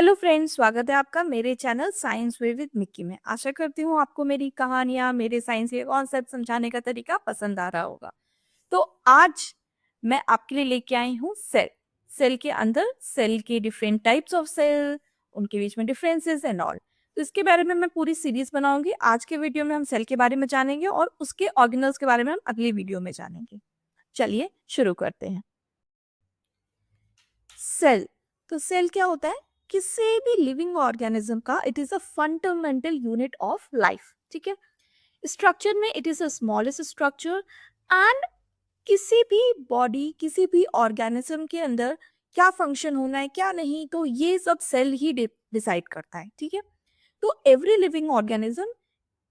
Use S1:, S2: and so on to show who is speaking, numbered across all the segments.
S1: Hello friends, स्वागत है आपका मेरे channel science way with Mickey में। आशा करती हूँ आपको मेरी कहानियाँ, मेरे साइंस के कॉन्सेप्ट समझाने का तरीका पसंद आ रहा होगा। तो आज मैं आपके लिए लेके आई हूँ सेल। सेल के अंदर सेल के डिफरेंट टाइप्स ऑफ सेल, उनके बीच में डिफरेंसेस एंड ऑल। तो इसके बारे में मैं पूरी सीरीज बनाऊंगी। आज के वीडियो में हम सेल के बारे में जानेंगे और उसके ऑर्गेनल्स के बारे में हम अगली वीडियो में जानेंगे। चलिए शुरू करते हैं। सेल। तो सेल क्या होता है? किसी भी लिविंग ऑर्गेनिज्म का it is a fundamental unit of life. ठीक है, स्ट्रक्चर में it is a smallest structure and किसी भी बॉडी, किसी भी ऑर्गेनिज्म के अंदर क्या फंक्शन होना है क्या नहीं, तो ये सब सेल ही डिसाइड करता है। ठीक है, तो every living organism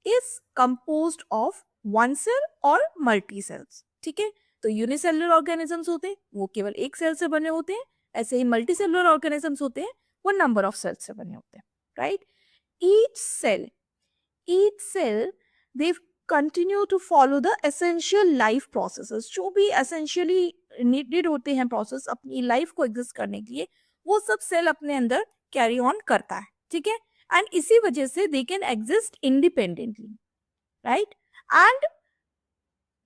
S1: is composed of one cell और मल्टी सेल्स। ठीक है, तो यूनिसेलुलर ऑर्गेनिजम्स होते हैं वो केवल एक सेल से बने होते हैं, ऐसे ही मल्टी सेलुलर ऑर्गेनिजम्स होते हैं वो नंबर ऑफ सेल्स से बने होते हैं। Right, each cell each cell they continue to follow the essential life processes। जो भी essentially needed होते हैं प्रोसेस अपनी लाइफ को एग्जिस्ट करने के लिए, वो सब सेल अपने अंदर कैरी ऑन करता है। ठीक है, एंड इसी वजह से they can exist independently. Right, and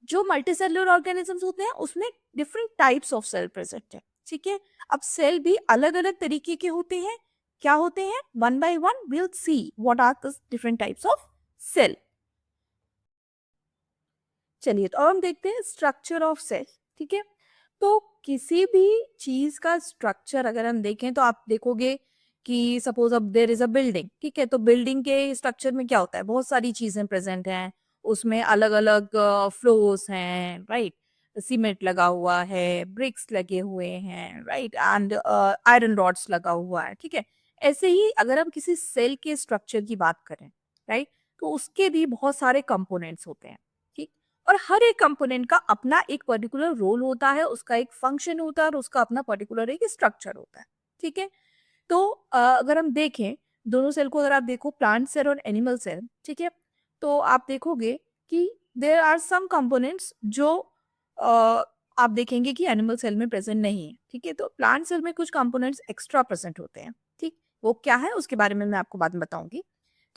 S1: जो मल्टीसेलुलर ऑर्गेनिजम्स होते हैं उसमें different types of cell present है। ठीक है, अब सेल भी अलग अलग तरीके के होते हैं। क्या होते हैं? One by one will see what are the different types of cell. चलिए, तो अब हम देखते हैं स्ट्रक्चर ऑफ सेल। ठीक है, तो किसी भी चीज का स्ट्रक्चर अगर हम देखें तो आप देखोगे कि सपोज अब देर इज अ बिल्डिंग। ठीक है, तो बिल्डिंग के स्ट्रक्चर में क्या होता है? बहुत सारी चीजें प्रेजेंट हैं, उसमें अलग अलग फ्लोर्स हैं। राइट, सीमेंट लगा हुआ है, ब्रिक्स लगे हुए हैं, राइट, एंड आयरन रॉड्स लगा हुआ है। ठीक है, ऐसे ही अगर हम किसी सेल के स्ट्रक्चर की बात करें, राइट, तो उसके भी बहुत सारे कंपोनेंट्स होते हैं। ठीक, और हर एक कंपोनेंट का अपना एक पर्टिकुलर रोल होता है, उसका एक फंक्शन होता है और उसका अपना पर्टिकुलर एक स्ट्रक्चर होता है। ठीक है, तो अगर हम देखें दोनों सेल को, अगर आप देखो प्लांट सेल और एनिमल सेल, ठीक है, तो आप देखोगे कि देर आर सम कंपोनेंट्स जो आप देखेंगे कि एनिमल सेल में प्रेजेंट नहीं है। ठीक है, तो प्लांट सेल में कुछ कंपोनेंट्स एक्स्ट्रा प्रेजेंट होते हैं। ठीक, वो क्या है उसके बारे में मैं आपको बाद में बताऊंगी।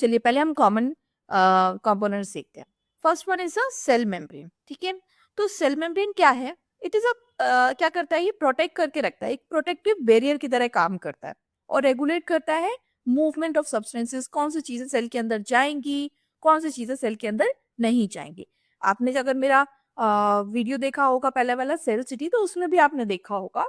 S1: चलिए, पहले हम कॉमन कंपोनेंट्स देखते हैं। First one is a cell membrane. ठीक है, तो सेल मेम्ब्रेन क्या है? इट इज अ क्या करता है? ये प्रोटेक्ट करके रखता है, एक प्रोटेक्टिव बैरियर की तरह काम करता है और रेगुलेट करता है मूवमेंट ऑफ सब्सटेंसेस। कौन सी चीजें सेल के अंदर जाएंगी, कौन सी चीजें सेल के अंदर नहीं जाएंगी। आपने अगर मेरा वीडियो देखा होगा पहले वाला सेल सिटी, तो उसमें भी आपने देखा होगा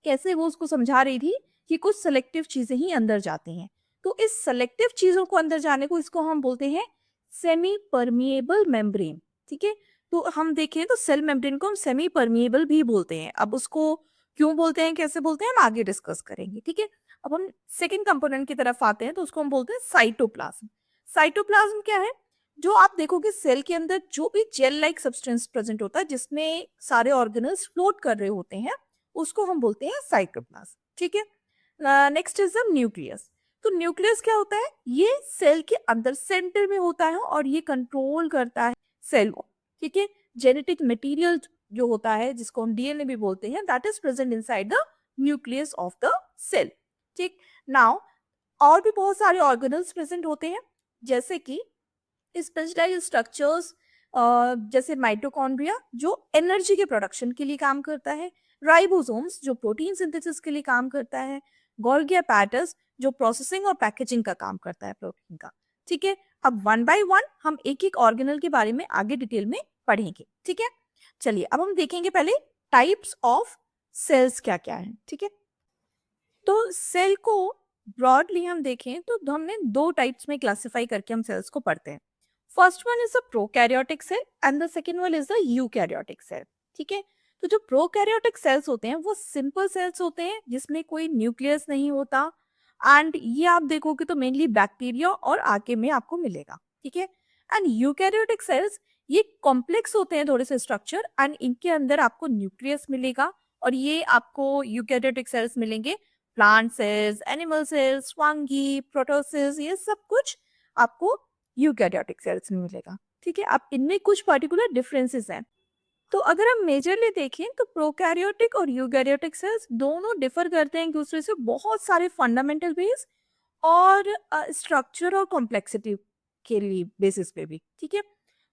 S1: कैसे वो उसको समझा रही थी कि कुछ सेलेक्टिव चीजें ही अंदर जाती हैं। तो इस सेलेक्टिव चीजों को अंदर जाने को, इसको हम बोलते हैं सेमी परमिएबल मेम्ब्रेन। ठीक है, तो हम देखें तो सेल मेम्ब्रेन को हम सेमी परमिएबल भी बोलते हैं। अब उसको क्यों बोलते हैं, कैसे बोलते हैं, हम आगे डिस्कस करेंगे। ठीक है, अब हम सेकेंड कंपोनेंट की तरफ आते हैं, तो उसको हम बोलते हैं साइटोप्लाज्म। साइटोप्लाज्म क्या है? जो आप देखोगे सेल के अंदर जो भी जेल लाइक सब्सटेंस प्रेजेंट होता है जिसमें सारे ऑर्गेनल्स फ्लोट कर रहे होते हैं, उसको हम बोलते हैं साइटोप्लाज्म। ठीक है, नेक्स्ट इज द न्यूक्लियस। तो न्यूक्लियस क्या होता है? ये सेल के अंदर सेंटर में होता है और ये कंट्रोल करता है सेल को। ठीक है, जेनेटिक मटेरियल जो होता है जिसको हम डीएनए भी बोलते हैं, that is present inside the nucleus of the cell. ठीक, नाउ और भी बहुत सारे ऑर्गेनल्स प्रेजेंट होते हैं, जैसे कि स्पेशलाइज्ड स्ट्रक्चर्स, जैसे माइटोकॉन्ड्रिया जो एनर्जी के प्रोडक्शन के लिए काम करता है, राइबोसोम्स जो प्रोटीन सिंथेसिस के लिए काम करता है, गोल्गी एपेटस जो प्रोसेसिंग और पैकेजिंग का काम करता है प्रोटीन का। ठीक है, अब वन बाय वन हम एक एक ऑर्गेनल के बारे में आगे डिटेल में पढ़ेंगे। ठीक है, चलिए अब हम देखेंगे पहले टाइप्स ऑफ सेल्स क्या क्या है। ठीक है, तो सेल को ब्रॉडली हम देखें तो हमने दो टाइप्स में क्लासिफाई करके हम सेल्स को पढ़ते हैं। First one is the prokaryotic cell and the second one is the eukaryotic cell. ठीक है, तो जो प्रोकैरियोटिक सेल्स होते हैं वो सिंपल सेल्स होते हैं जिसमें कोई न्यूक्लियस नहीं होता, एंड ये आप देखोगे तो मेनली बैक्टीरिया और आगे में आपको मिलेगा। ठीक है, एंड यूकैरियोटिक सेल्स ये कॉम्प्लेक्स होते हैं थोड़े से स्ट्रक्चर, एंड इनके अंदर आपको न्यूक्लियस मिलेगा और ये आपको यूकैरियोटिक सेल्स मिलेंगे। Plant cells, animal cells, fungi, protists, ये सब कुछ आपको यूकैरियोटिक सेल्स में मिलेगा। ठीक है, अब इनमें कुछ पर्टिकुलर डिफरेंसेस हैं। तो अगर हम मेजरली देखें तो प्रोकैरियोटिक और यूकैरियोटिक सेल्स दोनों डिफर करते हैं एक दूसरे से बहुत सारे फंडामेंटल बेस और स्ट्रक्चर और कॉम्प्लेक्सिटी के लिए बेसिस पे भी, ठीक है।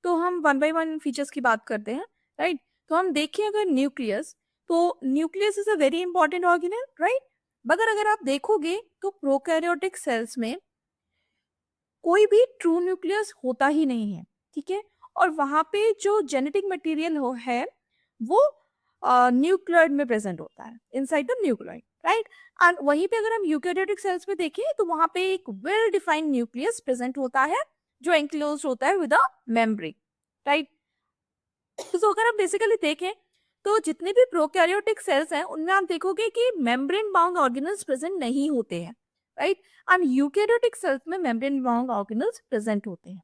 S1: तो हम वन बाय वन फीचर्स की बात करते हैं, राइट। तो हम देखें अगर न्यूक्लियस, तो nucleus is a very important organelle, right. मगर अगर आप देखोगे तो प्रोकैरियोटिक सेल्स में कोई भी ट्रू न्यूक्लियस होता ही नहीं है, ठीक है। और वहां पे जो जेनेटिक मटेरियल है वो न्यूक्लियोइड में प्रेजेंट होता है, inside the nucleoid, right. And वहीं पे अगर हम यूकैरियोटिक सेल्स में देखें तो वहां पे एक वेल डिफाइंड न्यूक्लियस प्रेजेंट होता है जो एंक्लोज होता है विद अ मेम्ब्रेन, राइट। तो अगर हम बेसिकली देखें तो जितने भी प्रोकैरियोटिक सेल्स हैं उनमें आप देखोगे कि मेम्ब्रेन बाउंड ऑर्गेनल्स प्रेजेंट नहीं होते हैं, राइट। एंड यूकैरियोटिक सेल्स में मेम्ब्रेन बाउंड ऑर्गेनल्स प्रेजेंट होते हैं।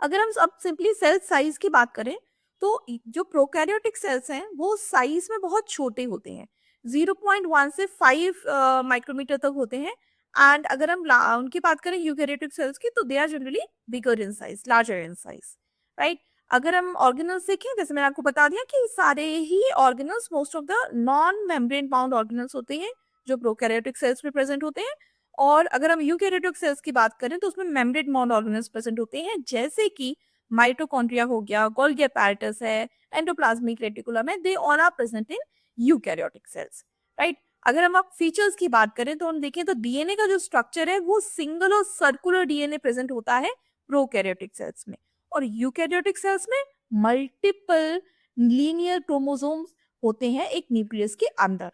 S1: अगर हम अब सिंपली सेल साइज की बात करें तो जो प्रोकैरियोटिक सेल्स हैं वो साइज में बहुत छोटे होते हैं, 0.1 से 5 माइक्रोमीटर तक होते हैं। एंड अगर हम उनकी बात करें यूकैरियोटिक सेल्स की तो they are generally bigger in size, larger in size, right. अगर हम ऑर्गेनल्स देखें, जैसे मैंने आपको बता दिया कि सारे ही organelles most of the non membrane bound organelles होते हैं जो प्रोकैरियोटिक सेल्स में प्रेजेंट होते हैं। और अगर हम यूकैरियोटिक सेल्स की बात करें तो उसमें मेम्ब्रेन बाउंड ऑर्गेनल्स प्रेजेंट होते हैं, जैसे कि माइटोकॉन्ड्रिया हो गया, गोल्गी अपैरेटस है, एंडोप्लाज्मिक रेटिकुलम है, they all are present in eukaryotic cells, right. अगर हम अब फीचर्स की बात करें तो हम देखें तो डीएनए का जो स्ट्रक्चर है वो सिंगल और सर्कुलर डीएनए प्रेजेंट होता है प्रोकैरियोटिक सेल्स में, और यूकैरियोटिक सेल्स में मल्टीपल लीनियर क्रोमोसोम्स होते हैं एक न्यूक्लियस के अंदर,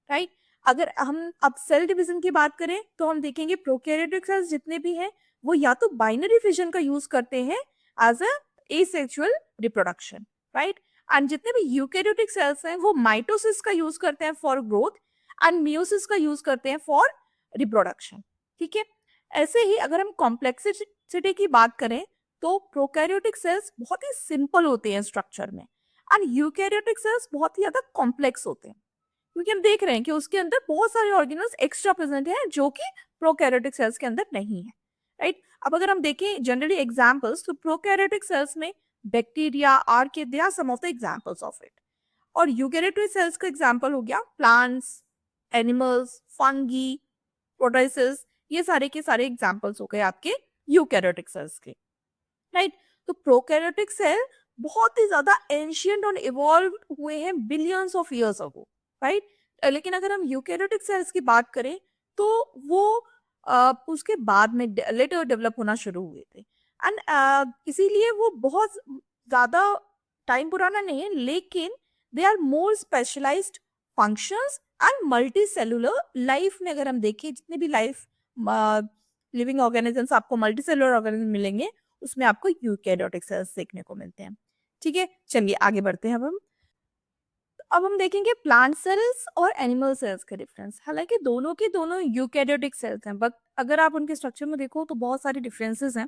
S1: राइट। अगर हम अब सेल डिवीजन की बात करें तो हम देखेंगे प्रोकैरियोटिक सेल्स जितने भी हैं वो या तो बाइनरी फिजन का यूज करते हैं as a asexual reproduction, right. And जितने भी यूकैरियोटिक सेल्स हैं वो माइटोसिस का यूज करते हैं फॉर ग्रोथ एंड मियोसिस का यूज करते हैं फॉर रिप्रोडक्शन, ठीक है। ऐसे ही अगर हम कॉम्प्लेक्सिटी की बात करें तो प्रोकैरियोटिक सेल्स बहुत ही सिंपल होते हैं स्ट्रक्चर में एंड यूकैरियोटिक सेल्स बहुत ही ज्यादा कॉम्प्लेक्स होते हैं, क्योंकि हम देख रहे हैं कि उसके अंदर बहुत सारे ऑर्गेनल्स एक्स्ट्रा प्रेजेंट हैं जो कि प्रोकैरियोटिक सेल्स के अंदर नहीं है, राइट। अब अगर हम देखें जनरली एग्जांपल्स तो प्रोकैरियोटिक सेल्स में bacteria, archaea, they are some of the examples of it. और यूकैरियोटिक सेल्स का एग्जांपल हो गया प्लांट्स, एनिमल्स, फंगी, प्रोटोसिस, ये सारे के सारे एग्जांपल्स हो गए आपके यूकैरियोटिक सेल्स के, राइट। तो प्रोकैरियोटिक सेल बहुत ही ज्यादा एंशियंट और इवॉल्व हुए हैं billions of years ago, right. लेकिन अगर हम यूकैरियोटिक सेल्स की बात करें तो वो उसके बाद में लेटर डेवलप होना शुरू हुए थे एंड इसीलिए वो बहुत ज्यादा टाइम पुराना नहीं है, लेकिन they are more specialised functions and multi cellular life में अगर हम देखें जितने भी लाइफ लिविंग ऑर्गेनिजम्स आपको मल्टी सेलुलर ऑर्गेनिज्म मिलेंगे उसमें आपको यूकैरियोटिक सेल्स देखने को मिलते हैं, ठीक है। चलिए आगे बढ़ते हैं अब हम देखेंगे प्लांट सेल्स और एनिमल सेल्स का डिफरेंस। हालांकि दोनों के दोनों यूकैरियोटिक सेल्स हैं, बट अगर आप उनके स्ट्रक्चर में देखो तो बहुत सारे डिफरेंसेस हैं।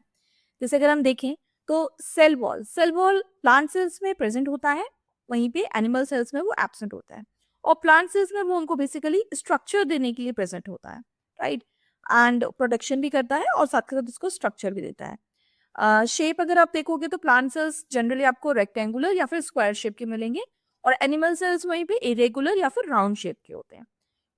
S1: जैसे अगर हम देखें तो सेल वॉल प्लांट सेल्स में प्रेजेंट होता है, वहीं पे एनिमल सेल्स में वो एब्सेंट होता है। और प्लांट सेल्स में वो उनको बेसिकली स्ट्रक्चर देने के लिए प्रेजेंट होता है, राइट। एंड प्रोटेक्शन भी करता है और साथ के साथ उसको स्ट्रक्चर भी देता है। शेप अगर आप देखोगे तो प्लांट सेल्स जनरली आपको रेक्टेंगुलर या फिर स्क्वायर शेप के मिलेंगे, और एनिमल सेल्स वहीं पे इरेगुलर या फिर राउंड शेप के होते हैं।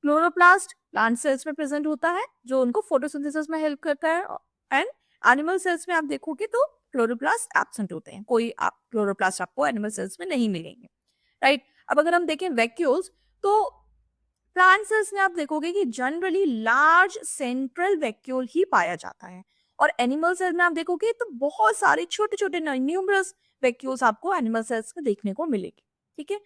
S1: क्लोरोप्लास्ट प्लांट सेल्स में प्रेजेंट होता है जो उनको फोटोसिंथेसिस में हेल्प करता है, एंड एनिमल सेल्स में आप देखोगे तो क्लोरोप्लास्ट एब्सेंट होते हैं, कोई आप क्लोरोप्लास्ट आपको एनिमल सेल्स में नहीं मिलेंगे, राइट। अब अगर हम देखें वैक्यूल्स तो प्लांट सेल्स में आप देखोगे कि जनरली लार्ज सेंट्रल वैक्यूल ही पाया जाता है, और एनिमल सेल्स में आप देखोगे तो बहुत सारे छोटे छोटे न्यूमरस वैक्यूल्स आपको एनिमल सेल्स में देखने को मिलेगी, ठीक है।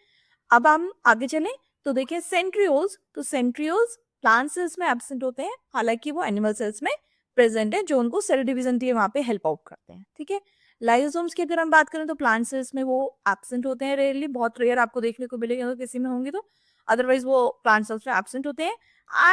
S1: अब हम आगे चलें तो देखिए सेंट्रियोल्स, तो सेंट्रियोल्स प्लांट सेल्स में एब्सेंट होते हैं, हालांकि वो एनिमल सेल्स में प्रेजेंट है जो उनको सेल डिवीजन के वहां पे हेल्प आउट करते हैं, ठीक है। लाइसोसोम्स की अगर हम बात करें तो प्लांट सेल्स में वो एब्सेंट होते हैं, रेयरली, बहुत रेयर आपको देखने को मिलेगा अगर किसी में होंगे तो, अदरवाइज वो प्लांट सेल्स में एब्सेंट होते हैं।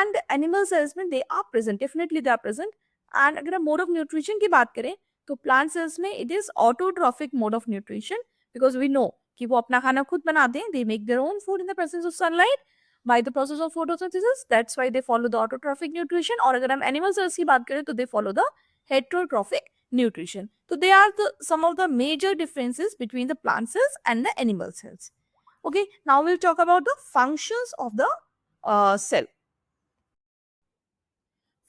S1: एंड एनिमल सेल्स में they are present, definitely they are present. And अगर हम मोड ऑफ न्यूट्रिशन की बात करें तो प्लांट सेल्स में it is autotrophic mode of nutrition, because we know कि वो अपना खाना खुद बनाते हैं, they make their own food in the presence of sunlight by the process of photosynthesis, that's why they follow the autotrophic nutrition. और अगर हम एनिमल सेल्स की बात करें तो दे follow the heterotrophic nutrition. So they are some of the major differences between the plant cells and the animal cells. Okay, now we'll talk about the functions of the cell.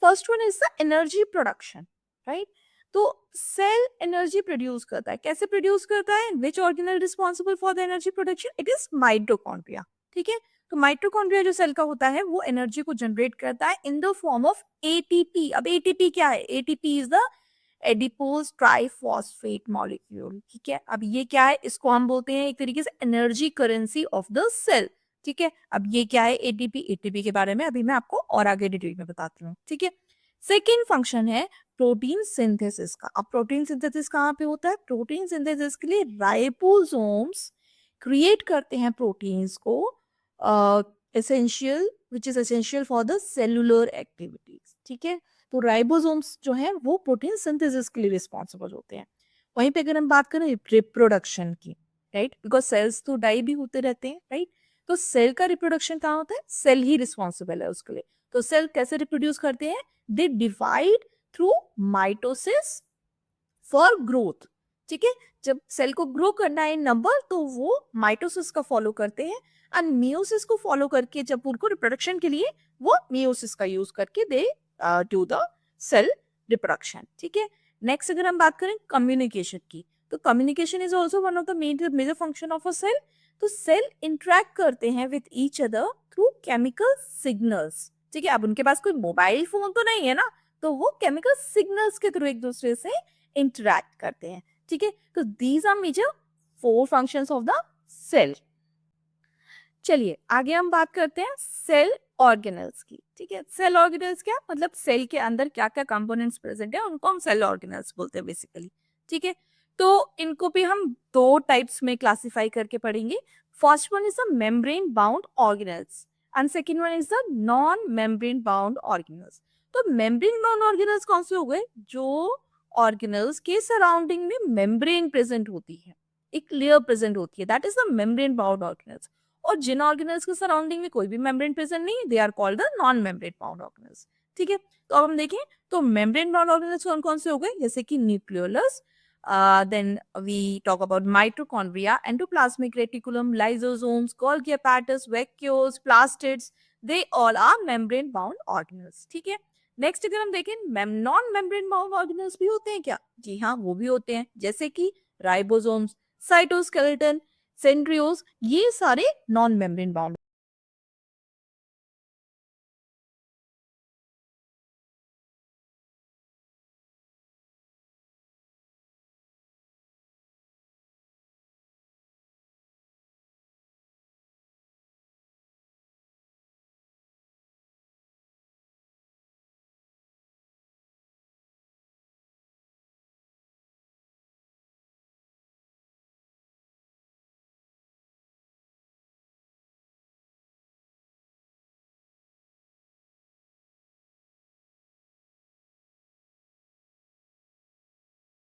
S1: First one is the energy production, right? तो cell energy produce करता है, कैसे produce करता है? विच organelle responsible for the energy production? It is mitochondria, ठीक है? तो mitochondria जो सेल का होता है वो एनर्जी को जनरेट करता है in the form of ATP. अब एटीपी क्या है? ATP is the adipose triphosphate molecule, ठीक है? अब ये क्या है? इसको हम बोलते हैं एक तरीके से energy currency of the cell, ठीक है? अब ये क्या है? एटीपी. एटीपी के बारे में अभी मैं आपको और आगे डिटेल में बताती हूँ, ठीक है? सेकेंड फंक्शन है प्रोटीन सिंथेसिस का. अब प्रोटीन सिंथेसिस कहाँ पे होता है? प्रोटीन सिंथेसिस के लिए राइबोसोम्स क्रिएट करते हैं प्रोटीन्स को, essential which is essential for the cellular activities, ठीक है? तो राइबोसोम्स जो है वो प्रोटीन सिंथेसिस के लिए रिस्पॉन्सिबल होते हैं. वहीं पे अगर हम बात करें रिप्रोडक्शन की, राइट, बिकॉज सेल्स तो डाई भी होते रहते हैं, राइट? तो सेल का रिप्रोडक्शन कहाँ होता है? सेल ही रिस्पॉन्सिबल है उसके लिए. तो सेल कैसे रिप्रोड्यूस करते हैं? They divide through mitosis for growth, ठीक है? जब सेल को ग्रो करना है नंबर तो वो माइटोसिस का फॉलो करते हैं, एंड मियोसिस को फॉलो करके जब उनको रिप्रोडक्शन के लिए वो मियोसिस का यूज करके they do the cell reproduction, ठीक है? नेक्स्ट अगर हम बात करें कम्युनिकेशन की, तो communication is also one of the major function of a cell. तो सेल इंटरेक्ट करते हैं with each other through chemical signals, ठीक है? अब उनके पास कोई मोबाइल फोन तो नहीं है ना, तो वो केमिकल सिग्नल्स के थ्रू एक दूसरे से इंटरेक्ट करते हैं, ठीक है? तो these are major 4 functions of the cell. चलिए आगे हम बात करते हैं सेल ऑर्गेनल्स की, ठीक है? सेल ऑर्गेनल्स क्या मतलब? सेल के अंदर क्या क्या कंपोनेंट्स प्रेजेंट है उनको हम सेल ऑर्गेनल्स बोलते हैं बेसिकली, ठीक है? तो इनको भी हम 2 टाइप्स में क्लासिफाई करके पढ़ेंगे. First one is the membrane bound organelles and second one is the non membrane bound organelles. तो मेम्ब्रेन बाउंड ऑर्गेनल्स कौन से हो गए? जो ऑर्गेनल्स के सराउंडिंग में मेम्ब्रेन प्रेजेंट होती है, एक लेयर प्रेजेंट होती है, that is the membrane bound organelles. और जिन ऑर्गेनल्स के सराउंडिंग में कोई भी मेम्ब्रेन प्रेजेंट नहीं है, they are called the non membrane bound organelles, ठीक है? तो अब हम देखें तो मेम्ब्रेन बाउंड ऑर्गेनल्स कौन कौन से हो गए? जैसे कि nucleolus, then we talk about mitochondria, endoplasmic reticulum, lysosomes, Golgi apparatus, vacuoles, plastids, they all are membrane bound organelles, ठीक है? नेक्स्ट अगर हम देखें नॉन मेम्ब्रेन बाउंड ऑर्गेनल्स भी होते हैं क्या? जी हाँ, वो भी होते हैं, जैसे कि राइबोसोम्स, साइटोस्केलेटन, सेंट्रियोल्स, ये सारे नॉन मेम्ब्रेन बाउंड